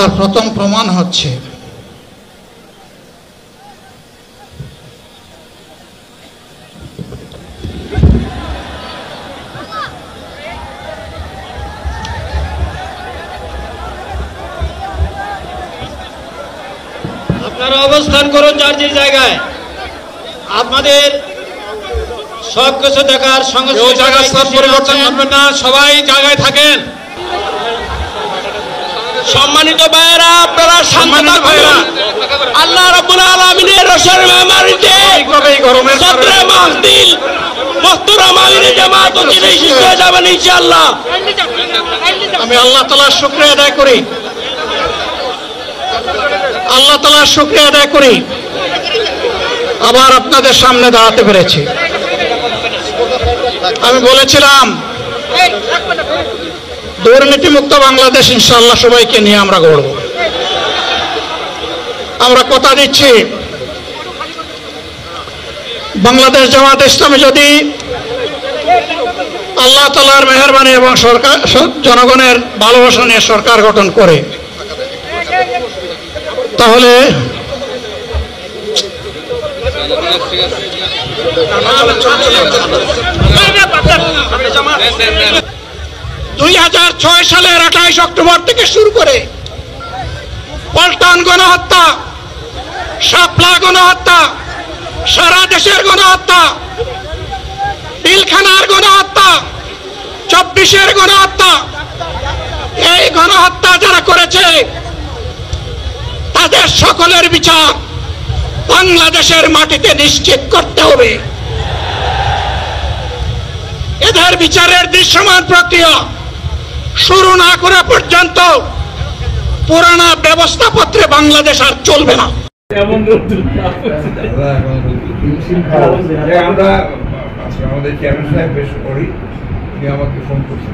তার প্রথম প্রমাণ হচ্ছে আপনারা অবস্থান করুন যার যে জায়গায়। আপনাদের সবকিছু দেখার সঙ্গে জায়গায় স্থান পরিবর্তন করবেন না, সবাই জায়গায় থাকেন। সম্মানিত ভাইয়েরা, আপনারা শান্ত ভাইয়েরা, আল্লাহ রাব্বুল আলামিনের রসের মেহমানিতে সদরে মাহফিল মুহতারাম আমিরে জামাত অচিরে শেষ হয়ে যাবেন ইনশাআল্লাহ। আমি আল্লাহ তাআলার শুকরিয়া আদায় করি, আল্লাহ তাআলার শুকরিয়া আদায় করি আবার আপনাদের সামনে দাঁড়াতে পেরেছি। আমি বলেছিলাম দুর্নীতিমুক্ত বাংলাদেশ ইনশাআল্লাহ সবাইকে নিয়ে আমরা গড়ব। আমরা কথা দিচ্ছি বাংলাদেশ জামাত ইসলামী যদি আল্লাহ তাআলার মেহেরবানি এবং সরকার জনগণের ভালোবাসা নিয়ে সরকার গঠন করে, তাহলে 2006 সালের 28 অক্টোবর থেকে শুরু করে পল্টন গণহত্যা, শাপলা গণহত্যা, সারা দেশের গণহত্যা, পিলখানার গণহত্যা, 24-এর গণহত্যা, এই গণহত্যা যারা করেছে তাদের সকলের বিচার বাংলাদেশের মাটিতে নিশ্চিত করতে হবে। এদের বিচারের দৃশ্যমান প্রক্রিয়া শুরু না করা পর্যন্ত পুরানা ব্যবস্থাপত্রে বাংলাদেশ আর চলবে না। আমরা আমাদের চেয়ারম্যান সাহেব বেশ করি, আমাকে ফোন করছি।